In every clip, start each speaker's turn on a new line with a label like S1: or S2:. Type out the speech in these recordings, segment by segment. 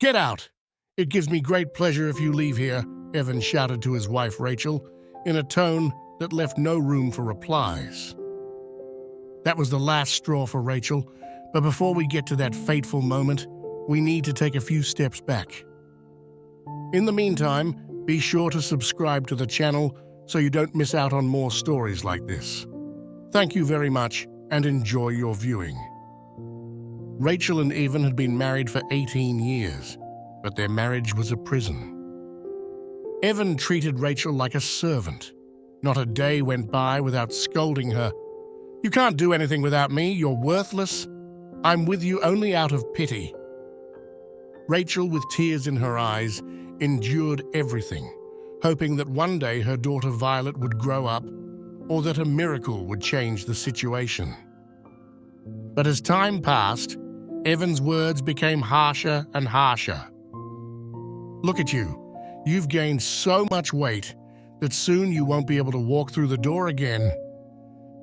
S1: Get out! It gives me great pleasure if you leave here, Evan shouted to his wife Rachel, in a tone that left no room for replies. That was the last straw for Rachel, but before we get to that fateful moment, we need to take a few steps back. In the meantime, be sure to subscribe to the channel so you don't miss out on more stories like this. Thank you very much and enjoy your viewing. Rachel and Evan had been married for 18 years, but their marriage was a prison. Evan treated Rachel like a servant. Not a day went by without scolding her. "You can't do anything without me, you're worthless. I'm with you only out of pity." Rachel, with tears in her eyes, endured everything, hoping that one day her daughter Violet would grow up, or that a miracle would change the situation. But as time passed, Evan's words became harsher and harsher. "Look at you. You've gained so much weight that soon you won't be able to walk through the door again."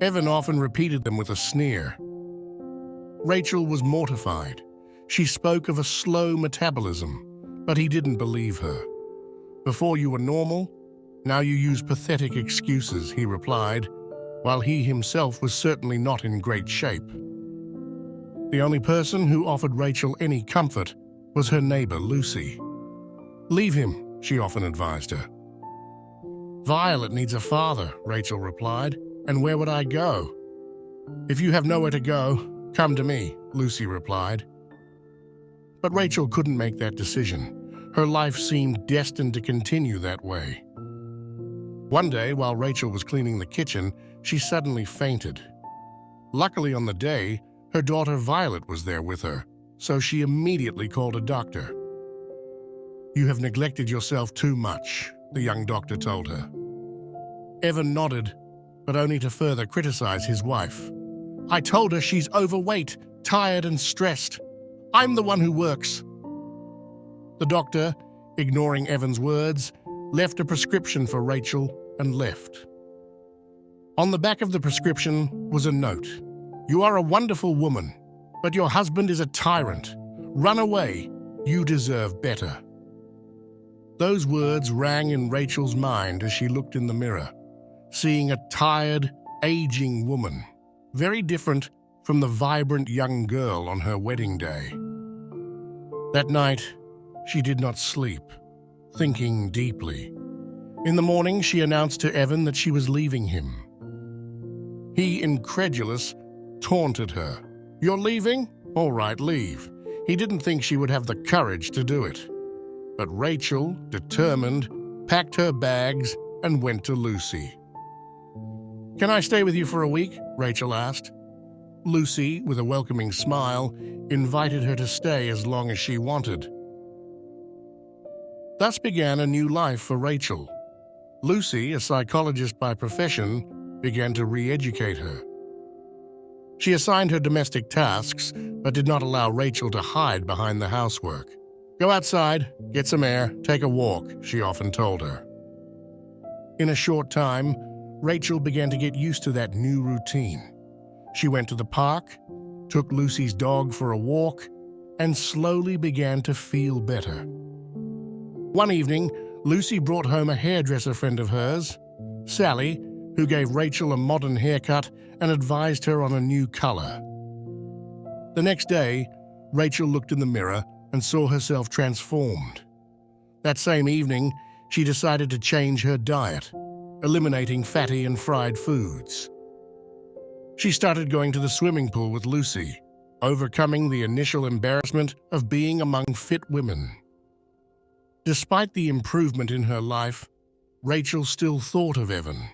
S1: Evan often repeated them with a sneer. Rachel was mortified. She spoke of a slow metabolism, but he didn't believe her. "Before you were normal, now you use pathetic excuses," he replied, while he himself was certainly not in great shape. The only person who offered Rachel any comfort was her neighbor, Lucy. "Leave him," she often advised her. "Violet needs a father," Rachel replied, "and where would I go?" "If you have nowhere to go, come to me," Lucy replied. But Rachel couldn't make that decision. Her life seemed destined to continue that way. One day, while Rachel was cleaning the kitchen, she suddenly fainted. Luckily on the day, her daughter Violet was there with her, so she immediately called a doctor. "You have neglected yourself too much," the young doctor told her. Evan nodded, but only to further criticize his wife. "I told her she's overweight, tired and stressed. I'm the one who works." The doctor, ignoring Evan's words, left a prescription for Rachel and left. On the back of the prescription was a note. "You are a wonderful woman, but your husband is a tyrant. Run away. You deserve better." Those words rang in Rachel's mind as she looked in the mirror, seeing a tired, aging woman, very different from the vibrant young girl on her wedding day. That night, she did not sleep, thinking deeply. In the morning, she announced to Evan that she was leaving him. He, incredulous, taunted her. "You're leaving? All right, leave." He didn't think she would have the courage to do it. But Rachel, determined, packed her bags and went to Lucy. "Can I stay with you for a week?" Rachel asked. Lucy, with a welcoming smile, invited her to stay as long as she wanted. Thus began a new life for Rachel. Lucy, a psychologist by profession, began to re-educate her. She assigned her domestic tasks, but did not allow Rachel to hide behind the housework. "Go outside, get some air, take a walk," she often told her. In a short time, Rachel began to get used to that new routine. She went to the park, took Lucy's dog for a walk, and slowly began to feel better. One evening, Lucy brought home a hairdresser friend of hers, Sally, who gave Rachel a modern haircut and advised her on a new color. The next day, Rachel looked in the mirror and saw herself transformed. That same evening, she decided to change her diet, eliminating fatty and fried foods. She started going to the swimming pool with Lucy, overcoming the initial embarrassment of being among fit women. Despite the improvement in her life, Rachel still thought of Evan.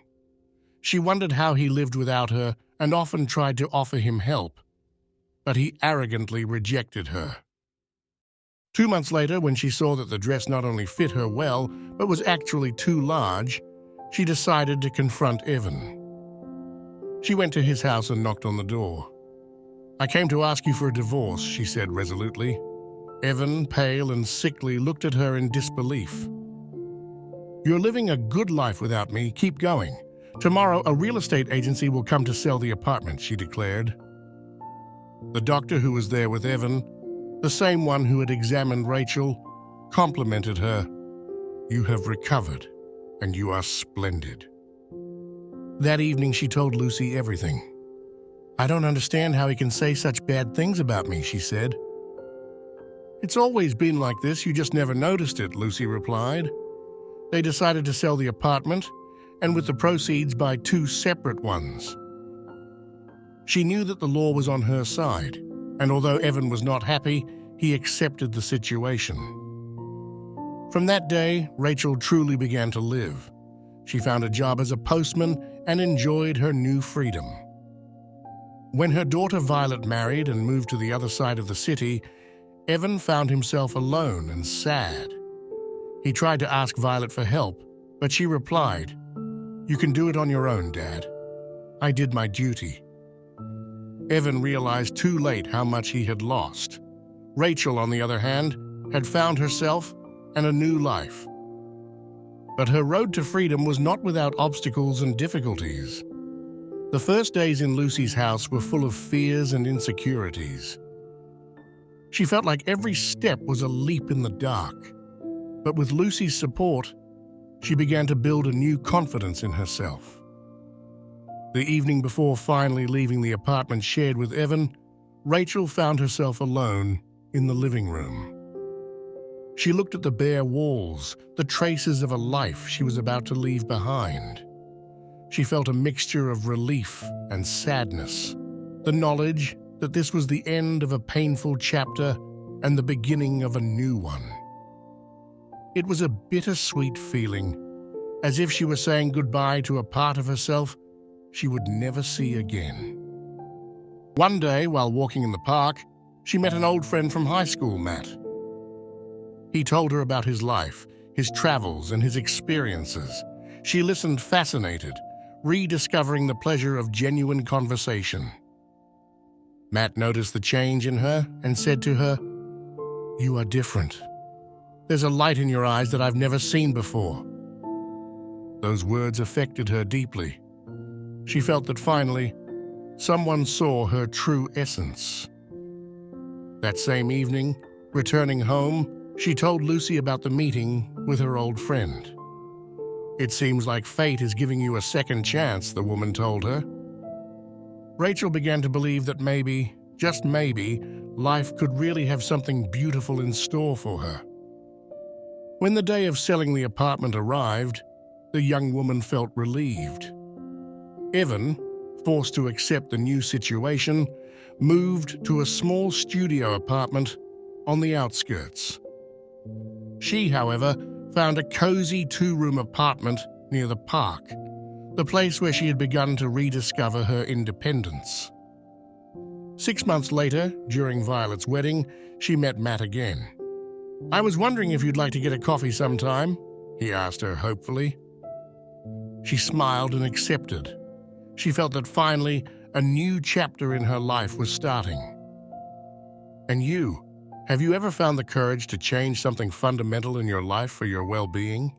S1: She wondered how he lived without her and often tried to offer him help, but he arrogantly rejected her. 2 months later, when she saw that the dress not only fit her well, but was actually too large, she decided to confront Evan. She went to his house and knocked on the door. "I came to ask you for a divorce," she said resolutely. Evan, pale and sickly, looked at her in disbelief. "You're living a good life without me. Keep going. Tomorrow, a real estate agency will come to sell the apartment," she declared. The doctor, who was there with Evan, The same one who had examined Rachel complimented her. "You have recovered, and you are splendid." That evening she told Lucy everything. "I don't understand how he can say such bad things about me," she said. "It's always been like this, you just never noticed it," Lucy replied. They decided to sell the apartment, and with the proceeds buy 2 separate ones. She knew that the law was on her side, and although Evan was not happy, he accepted the situation. From that day, Rachel truly began to live. She found a job as a postman and enjoyed her new freedom. When her daughter Violet married and moved to the other side of the city, Evan found himself alone and sad. He tried to ask Violet for help, but she replied, "You can do it on your own, Dad. I did my duty." Evan realized too late how much he had lost. Rachel, on the other hand, had found herself and a new life. But her road to freedom was not without obstacles and difficulties. The first days in Lucy's house were full of fears and insecurities. She felt like every step was a leap in the dark. But with Lucy's support, she began to build a new confidence in herself. The evening before finally leaving the apartment shared with Evan, Rachel found herself alone in the living room. She looked at the bare walls, the traces of a life she was about to leave behind. She felt a mixture of relief and sadness, the knowledge that this was the end of a painful chapter and the beginning of a new one. It was a bittersweet feeling, as if she were saying goodbye to a part of herself she would never see again. One day, while walking in the park, she met an old friend from high school, Matt. He told her about his life, his travels, and his experiences. She listened fascinated, rediscovering the pleasure of genuine conversation. Matt noticed the change in her and said to her, "You are different. There's a light in your eyes that I've never seen before." Those words affected her deeply. She felt that finally, someone saw her true essence. That same evening, returning home, she told Lucy about the meeting with her old friend. "It seems like fate is giving you a second chance," the woman told her. Rachel began to believe that maybe, just maybe, life could really have something beautiful in store for her. When the day of selling the apartment arrived, the young woman felt relieved. Evan, forced to accept the new situation, moved to a small studio apartment on the outskirts. She, however, found a cozy 2-room apartment near the park, the place where she had begun to rediscover her independence. 6 months later, during Violet's wedding, she met Matt again. "I was wondering if you'd like to get a coffee sometime," he asked her hopefully. She smiled and accepted. She felt that finally a new chapter in her life was starting. And you, have you ever found the courage to change something fundamental in your life for your well-being?